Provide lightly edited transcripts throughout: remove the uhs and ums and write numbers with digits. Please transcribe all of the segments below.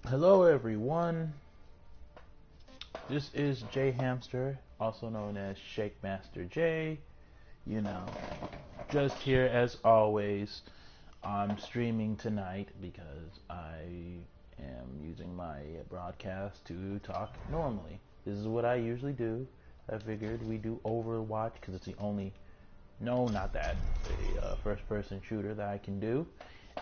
Hello everyone, this is J Hamster, also known as Shake Master J. You know, just here as always. I'm streaming tonight because I am using my broadcast to talk normally. This is what I usually do. I figured we do Overwatch because it's the only, first person shooter that I can do.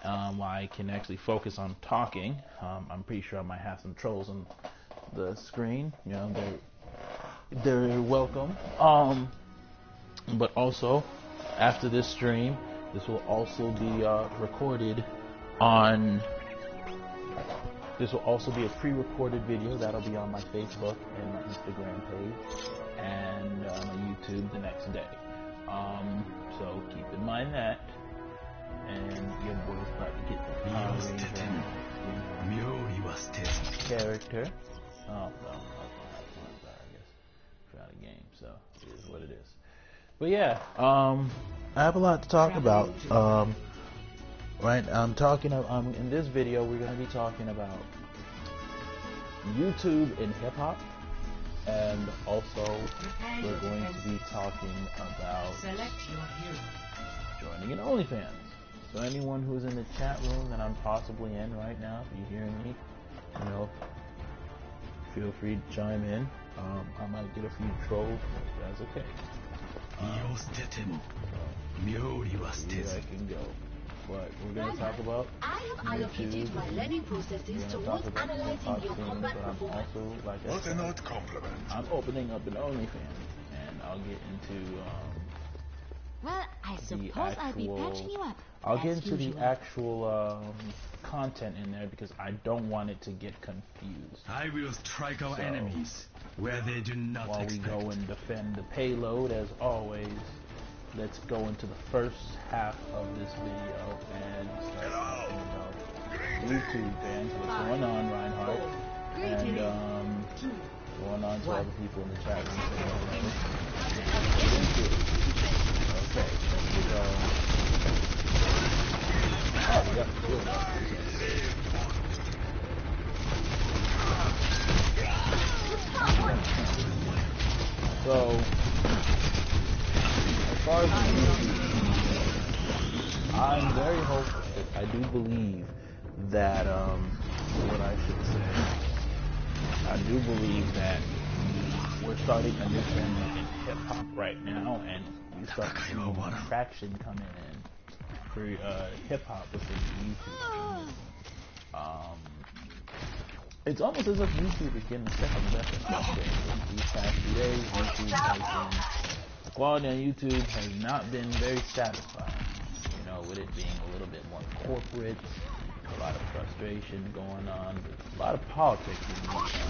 I can actually focus on talking. I'm pretty sure I might have some trolls on the screen. You know, they're welcome. But also, after this stream, this will also be recorded on. This will also be a pre-recorded video that'll be on my Facebook and my Instagram page and my YouTube the next day. So keep in mind that. And your boy's about to get the Power Ranger character. Oh, well, I guess. Try the game, so it is what it is. But yeah, I have a lot to talk about. Right, in this video, we're going to be talking about YouTube and hip hop. And also, we're going to be talking about joining an Onlyfans. So anyone who's in the chat room that I'm possibly in right now, if you're hearing me, you know, feel free to chime in. I might get a few trolls, but that's okay. Here I can go. But we're going to talk about YouTube. My learning processes towards analyzing your combat performance. I'm also, like I said, I'm opening up an Onlyfans, and I'll get into well, I suppose I'll be patching you up. I'll get into the actual content in there because I don't want it to get confused. I will strike our enemies where they do not while expect. While we go and defend the payload, as always, let's go into the first half of this video and start talking about YouTube fans. What's going on, Reinhardt? And going on to all the people in the chat room saying okay, so so as far as I'm very hopeful. I do believe that I do believe that we're starting a new trend in hip hop right now, and we start seeing more traction coming in for hip hop within YouTube. It's almost as if YouTube is getting a second best update. These past few days, YouTube has been, the quality on YouTube has not been very satisfying. You know, with it being a little bit more corporate, a lot of frustration going on, a lot of politics in YouTube.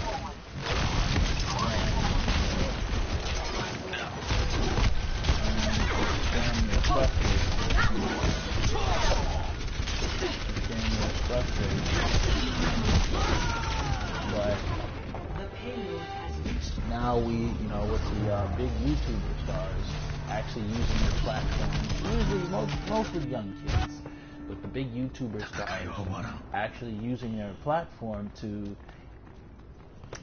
But now we, you know, with the big YouTuber stars actually using the platform, usually mostly young kids, but the big YouTuber stars actually using their platform to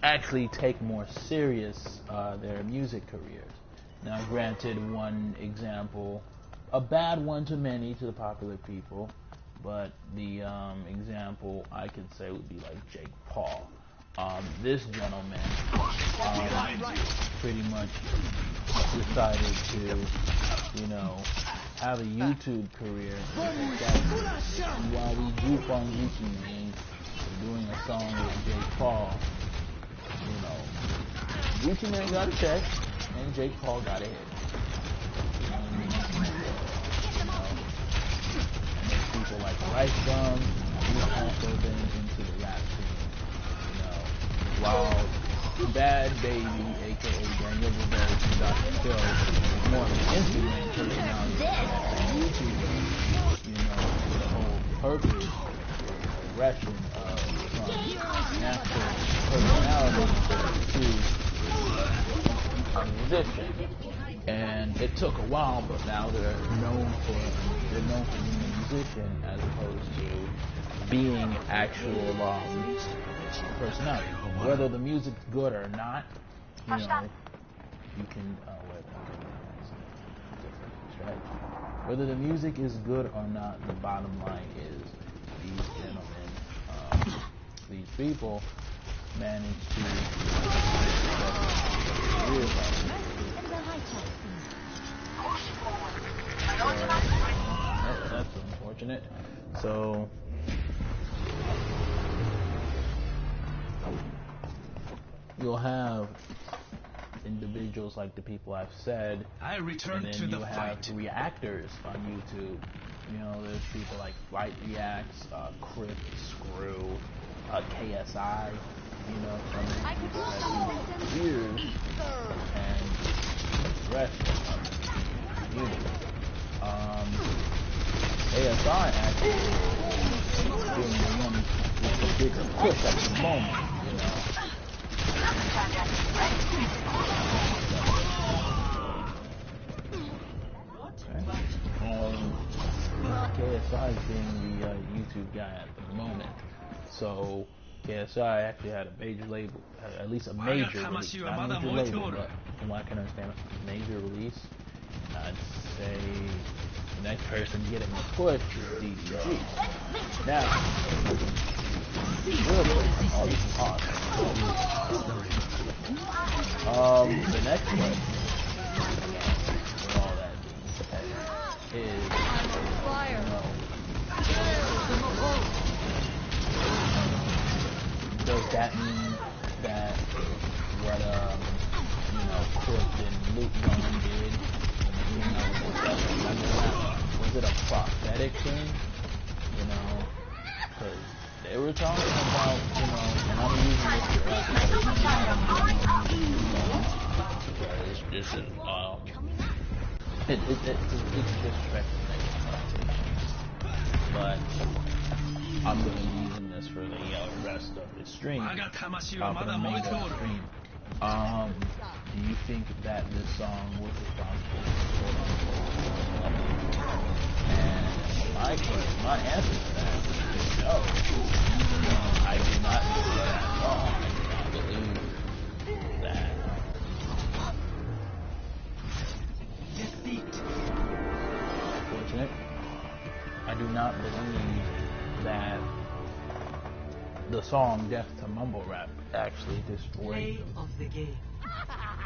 actually take more serious their music careers. Now, granted, one example, a bad one to many, to the popular people, but the example I could say would be like Jake Paul. This gentleman pretty much decided to, you know, have a YouTube career. While we goof on Gucci Mane for doing a song with Jake Paul, you know, Gucci Mane got a check and Jake Paul got a hit. And there's people like Rice Gum who've also been into the rap scene. You know, while Bad Baby, aka Daniel Rivera from Dr. Phil, is more of an Instagram personality than YouTuber. You know, the whole purpose, the progression from natural personality to a musician. And it took a while, but now they're known for being a musician as opposed to being actual personality. Whether the music's good or not, you know, you can whether the music is good or not, the bottom line is these gentlemen, these people manage to that's unfortunate. So you'll have individuals like the people I've said, I return and to then the you have fight. reactors on YouTube. You know, there's people like Fight Reacts, Crip, Screw, KSI. You know, from years and the rest of the community. KSI actually is doing the one with the bigger push at the moment. You know. KSI is being the YouTube guy at the moment. So KSI actually had a major label, at least a major release, not a major label, but from what I can understand, a major release. I'd say the next person getting a push is DDG. Now, real quick, all this is awesome. The next one, with all that being said, is, does that mean that what Quick and Luke Young did, was it a prophetic thing? You know, because they were talking about, you know, and I'm using this because this is it's disrespectful, but I'm going to be using this for the rest of the stream. For the remainder of the stream. Do you think that this song was responsible for and my answer to that is no. I do not believe that at all. I do not believe that. Unfortunate. I do not believe that the song Death to Mumble Rap actually destroyed the game.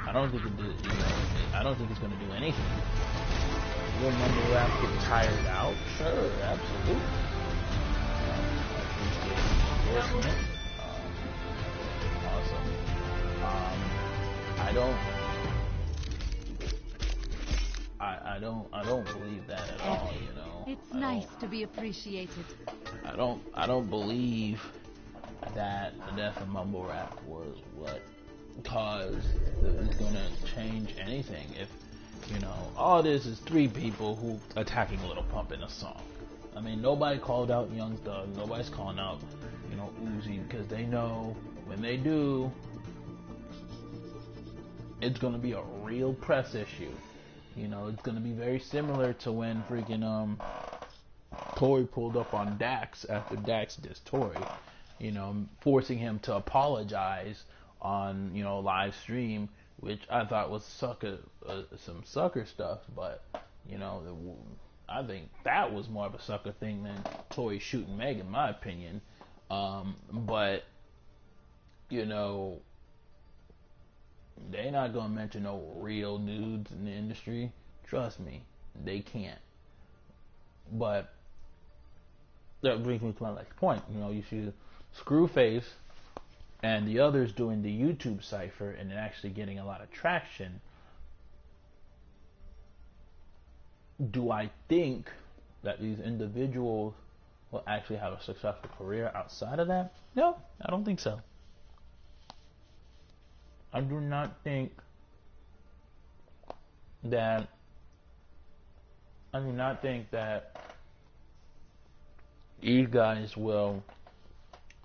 I don't think it did, I don't think it's going to do anything. Will mumble rap get tired out? Sure, absolutely. Awesome. I don't believe that at all, you know. It's nice to be appreciated. I don't believe that the death of mumble rap was what caused is gonna change anything. If you know, all this is three people who attacking Lil Pump in a song. I mean, nobody called out Young Thug, nobody's calling out, you know, Uzi, because they know when they do, it's gonna be a real press issue. You know, it's gonna be very similar to when freaking Tory pulled up on Dax after Dax dissed Tory, you know, forcing him to apologize on, you know, live stream, which I thought was some sucker stuff, but you know, I think that was more of a sucker thing than Tory shooting Meg, in my opinion. But you know, they not gonna mention no real nudes in the industry. Trust me, they can't. But that brings me to my next point. You know, you see Screwface and the others doing the YouTube cipher and actually getting a lot of traction. Do I think that these individuals will actually have a successful career outside of that? No, I don't think so. I do not think that you guys will.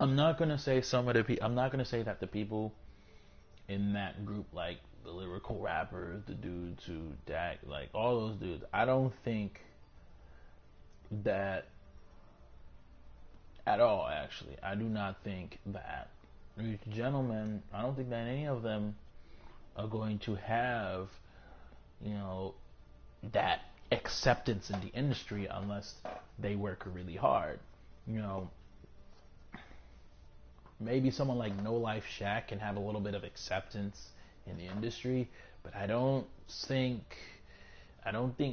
I'm not gonna say some of the people. I'm not gonna say that the people in that group, like the lyrical rappers, the dudes who like all those dudes. I don't think that at all. Actually, I do not think that these gentlemen. I don't think that any of them are going to have, you know, that acceptance in the industry unless they work really hard. You know, maybe someone like No Life Shaq can have a little bit of acceptance in the industry, but I don't think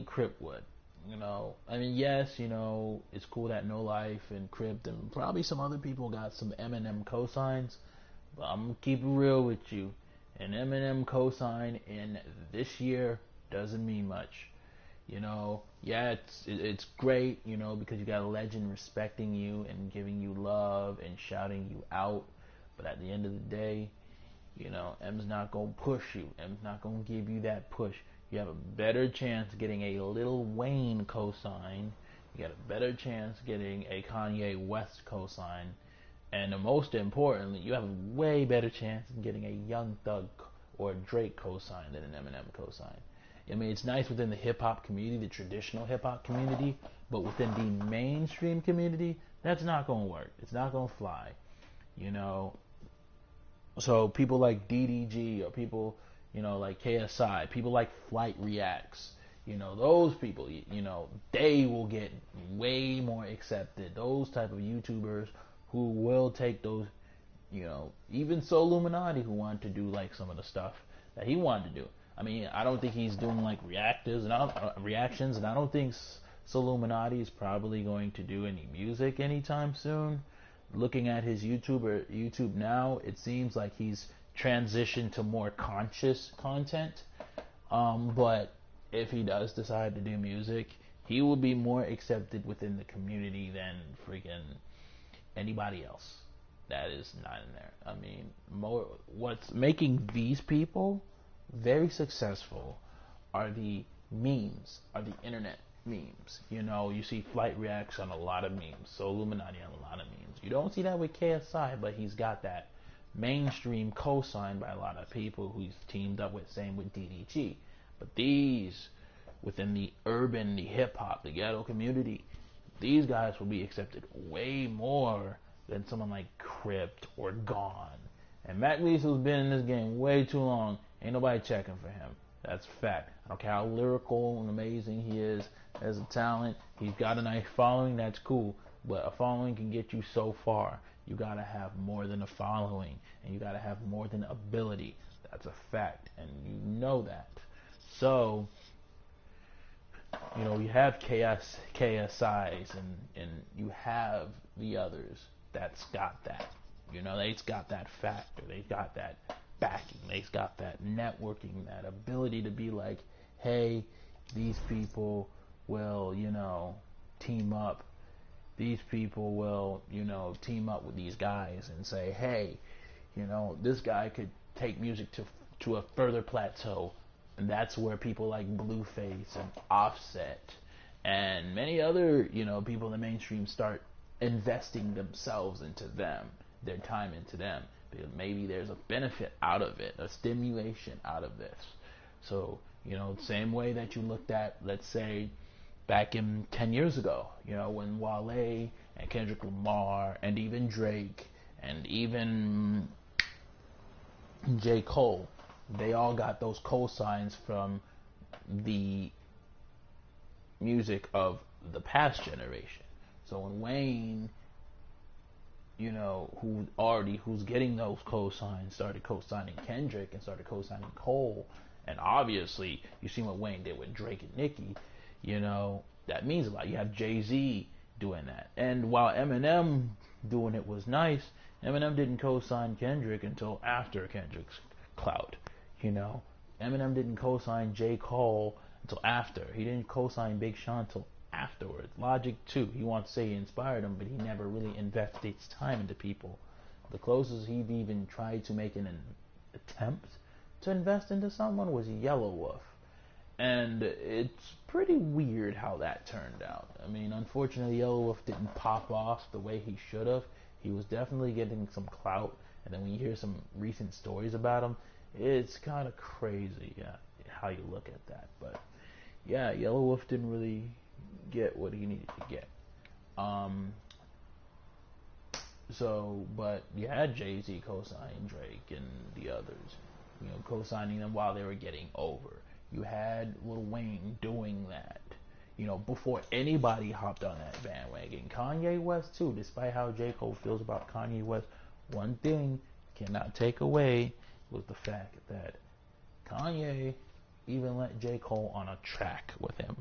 Crip would. You know, I mean, yes, you know, it's cool that No Life and Crip and probably some other people got some Eminem cosigns, but I'm gonna keep it real with you. An Eminem cosign in this year doesn't mean much. You know, yeah, it's great, you know, because you got a legend respecting you and giving you love and shouting you out. But at the end of the day, you know, M's not gonna push you. M's not gonna give you that push. You have a better chance getting a Lil Wayne cosign. You got a better chance getting a Kanye West cosign. And most importantly, you have a way better chance of getting a Young Thug or Drake cosign than an Eminem cosign. I mean, it's nice within the hip-hop community, the traditional hip-hop community, but within the mainstream community, that's not going to work. It's not going to fly, you know. So people like DDG or people, you know, like KSI, people like Flight Reacts, you know, those people, you know, they will get way more accepted. Those type of YouTubers who will take those, you know, even So Illuminati who wanted to do like some of the stuff that he wanted to do. I mean, I don't think he's doing like reactions, and I don't think So Illuminati is probably going to do any music anytime soon. Looking at his YouTube now, it seems like he's transitioned to more conscious content. But if he does decide to do music, he will be more accepted within the community than freaking anybody else that is not in there. I mean, what's making these people very successful are the memes, are the internet memes. You know, you see Flight Reacts on a lot of memes, So Illuminati on a lot of memes. You don't see that with KSI, but he's got that mainstream co-signed by a lot of people who he's teamed up with, same with DDG. But these, within the urban, the hip-hop, the ghetto community, these guys will be accepted way more than someone like Crypt or Gone. And Mac Weasel's been in this game way too long. Ain't nobody checking for him. That's a fact. I don't care how lyrical and amazing he is as a talent. He's got a nice following. That's cool. But a following can get you so far. You gotta have more than a following, and you gotta have more than ability. That's a fact, and you know that. So, you know, you have KSIs, and you have the others that's got that. You know, they've got that factor. They've got that backing. They've got that networking, that ability to be like, hey, these people will, you know, team up. These people will, you know, team up with these guys and say, hey, you know, this guy could take music to a further plateau. And that's where people like Blueface and Offset and many other, you know, people in the mainstream start investing themselves into them, their time into them. Because maybe there's a benefit out of it, a stimulation out of this. So, you know, same way that you looked at, let's say, back in 10 years ago, you know, when Wale and Kendrick Lamar and even Drake and even J. Cole, they all got those cosigns from the music of the past generation. So when Wayne, you know, who's getting those cosigns, started cosigning Kendrick and started cosigning Cole, and obviously you see what Wayne did with Drake and Nicki, you know, that means a lot. You have Jay-Z doing that. And while Eminem doing it was nice, Eminem didn't co-sign Kendrick until after Kendrick's clout. You know, Eminem didn't co-sign J. Cole until after. He didn't co-sign Big Sean until afterwards. Logic too. He wants to say he inspired him, but he never really invested his time into people. The closest he'd even tried to make an attempt to invest into someone was Yellow Wolf. And it's pretty weird how that turned out. I mean, unfortunately, Yellow Wolf didn't pop off the way he should have. He was definitely getting some clout, and then when you hear some recent stories about him, it's kind of crazy, yeah, how you look at that. But yeah, Yellow Wolf didn't really get what he needed to get. So, but you had Jay-Z co-signing Drake and the others, you know, co-signing them while they were getting over. You had Lil Wayne doing that, you know, before anybody hopped on that bandwagon. Kanye West too, despite how J. Cole feels about Kanye West, one thing cannot take away was the fact that Kanye even let J. Cole on a track with him.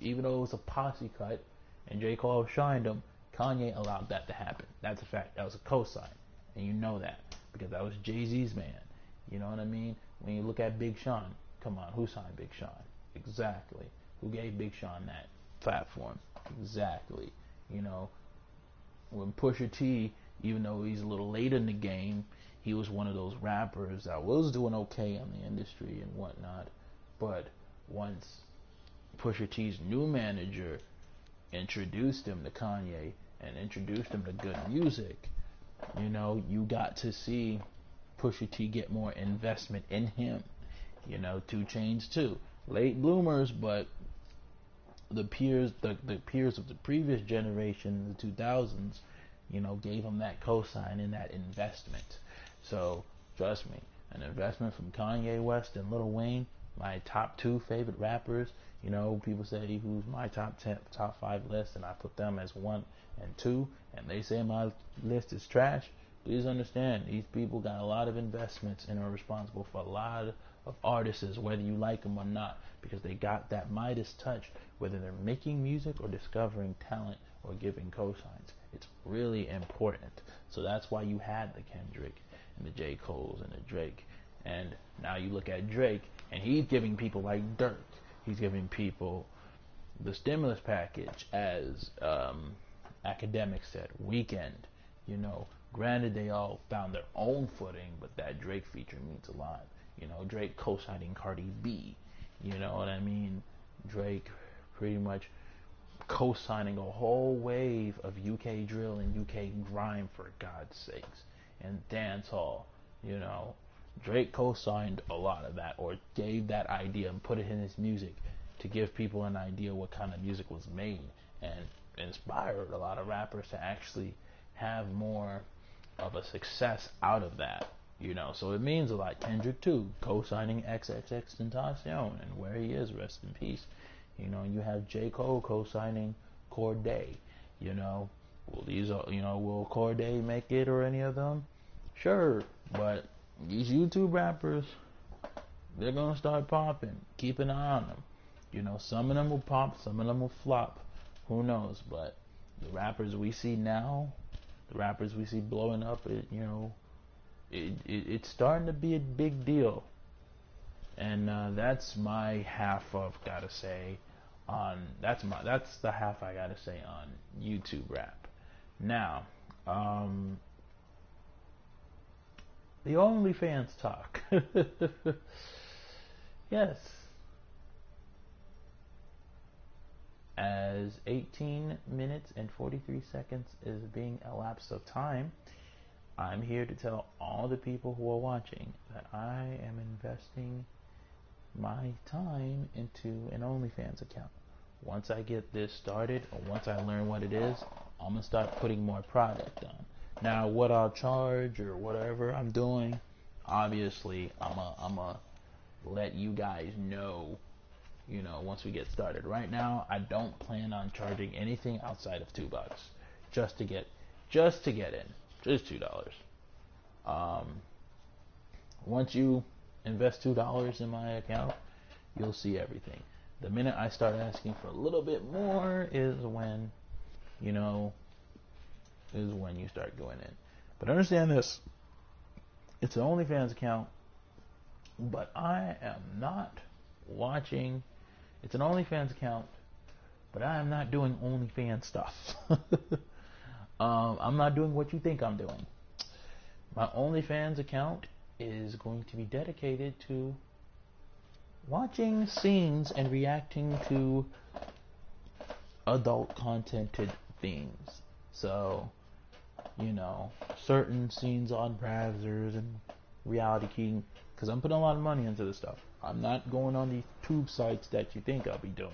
Even though it was a posse cut and J. Cole shined him, Kanye allowed that to happen. That's a fact. That was a cosign. And you know that because that was Jay-Z's man. You know what I mean? When you look at Big Sean, come on, who signed Big Sean? Exactly. Who gave Big Sean that platform? Exactly. You know, when Pusha T, even though he's a little late in the game, he was one of those rappers that was doing okay in the industry and whatnot. But once Pusha T's new manager introduced him to Kanye and introduced him to good music, you know, you got to see Pusha T get more investment in him. You know, 2 Chainz too. Late bloomers, but the peers of the previous generation, the 2000s, you know, gave him that cosign and that investment. So, trust me, an investment from Kanye West and Lil Wayne, my top 2 favorite rappers. You know, people say who's my top 5 list, and I put them as 1 and 2, and they say my list is trash. Please understand, these people got a lot of investments and are responsible for a lot of artists, whether you like them or not, because they got that Midas touch, whether they're making music or discovering talent or giving cosigns. It's really important. So that's why you had the Kendrick and the J. Cole's and the Drake. And now you look at Drake, and he's giving people like Dirk. He's giving people the stimulus package, as Academic said, Weekend. You know, granted they all found their own footing, but that Drake feature means a lot. You know, Drake co-signing Cardi B. You know what I mean? Drake pretty much co-signing a whole wave of UK drill and UK grime, for God's sakes, and dancehall. You know, Drake co-signed a lot of that, or gave that idea and put it in his music to give people an idea what kind of music was made, and inspired a lot of rappers to actually have more of a success out of that. You know, so it means a lot. Kendrick too, co-signing XXXTentacion, and where he is, rest in peace. You know, you have J. Cole co-signing Cordae. You know, will Cordae make it, or any of them? Sure, but these YouTube rappers, they're gonna start popping. Keep an eye on them. You know, some of them will pop, some of them will flop. Who knows? But the rappers we see now, the rappers we see blowing up, it's starting to be a big deal. And that's my half of gotta say on that's the half I gotta say on YouTube rap. Now, the Onlyfans talk. Yes. As 18 minutes and 43 seconds is being elapsed of time, I'm here to tell all the people who are watching that I am investing my time into an OnlyFans account. Once I get this started, or once I learn what it is, I'm going to start putting more product on. Now, what I'll charge or whatever I'm doing, obviously, I'm a let you guys know, you know, once we get started. Right now, I don't plan on charging anything outside of $2 just to get in. Just $2. Once you invest $2 in my account, you'll see everything. The minute I start asking for a little bit more is when you start going in. But understand this: it's an OnlyFans account, but I am not watching. It's an OnlyFans account, but I am not doing OnlyFans stuff. I'm not doing what you think I'm doing. My OnlyFans account is going to be dedicated to watching scenes and reacting to adult contented themes. So, you know, certain scenes on Brazzers and Reality King, because I'm putting a lot of money into this stuff. I'm not going on these tube sites that you think I'll be doing.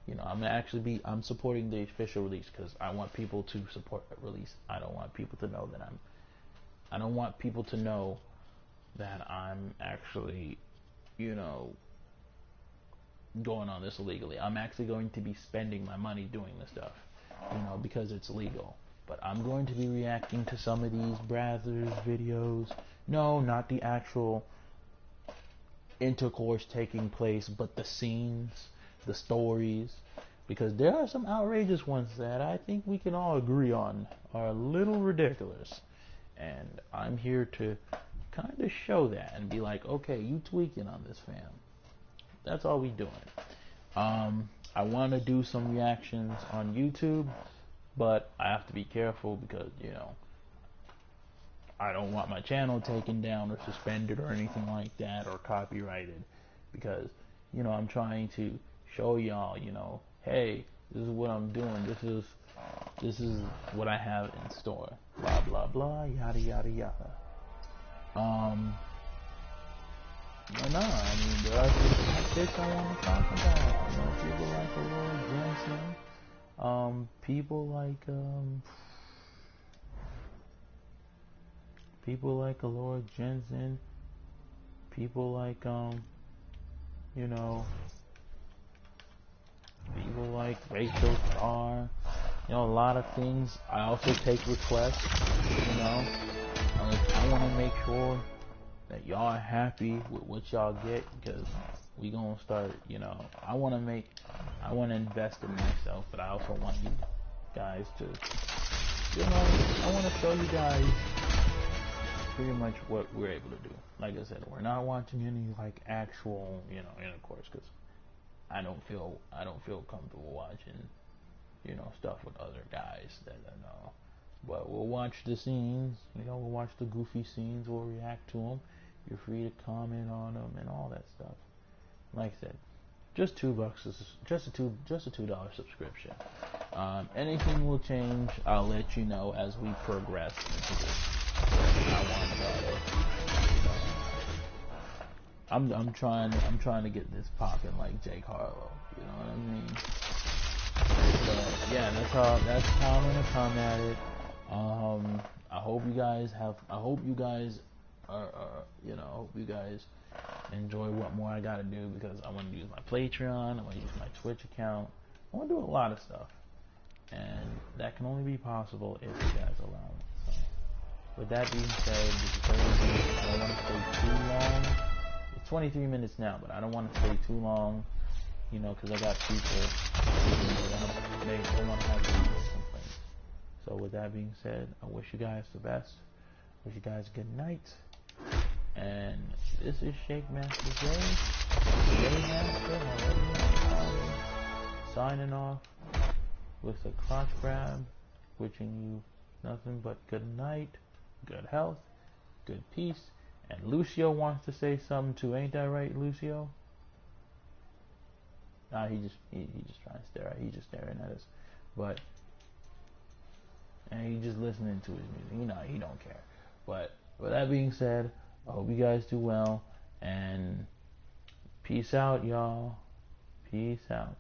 I'm supporting the official release because I want people to support the release. I don't want people to know that I'm actually, going on this illegally. I'm actually going to be spending my money doing this stuff, because it's legal. But I'm going to be reacting to some of these brothers videos. No, not the actual intercourse taking place, but the scenes, the stories, because there are some outrageous ones that I think we can all agree on are a little ridiculous. And I'm here to kind of show that and be like, okay, you tweaking on this, fam. That's all we doing. I want to do some reactions on YouTube, but I have to be careful because, I don't want my channel taken down or suspended or anything like that or copyrighted because, I'm trying to show y'all, hey, this is what I'm doing. This is what I have in store. Blah, blah, blah, yada, yada, yada. Why not? I mean, there are some topics I want to talk about. People like Lord Jensen. People like Lord Jensen. People like people like Rachel Starr. A lot of things. I also take requests. I want to make sure that y'all are happy with what y'all get because we gonna start, I want to invest in myself, but I also want you guys to, I want to show you guys pretty much what we're able to do. Like I said, we're not watching any actual, intercourse because I don't feel comfortable watching, stuff with other guys that I know. But we'll watch the scenes, we'll watch the goofy scenes, we'll react to them. You're free to comment on them and all that stuff. Like I said, just $2 just a $2 subscription. Anything will change. I'll let you know as we progress into this. I'm trying to get this popping like Jake Harlow. You know what I mean? But yeah, that's how I'm gonna come at it. I hope you guys enjoy what more I gotta do because I want to use my Patreon, I want to use my Twitch account, I want to do a lot of stuff, and that can only be possible if you guys allow it. So, with that being said, I don't want to stay too long. It's 23 minutes now, but I don't want to stay too long, because I got people they want to have complaints. So with that being said, I wish you guys the best. Wish you guys a good night. And this is Shake Master J. Signing off with a crotch grab, wishing you nothing but good night, good health, good peace. And Lucio wants to say something too. Ain't that right, Lucio? Nah, he just trying to stare at. He's just staring at us. But and he's just listening to his music. He don't care. But with that being said, I hope you guys do well and peace out, y'all. Peace out.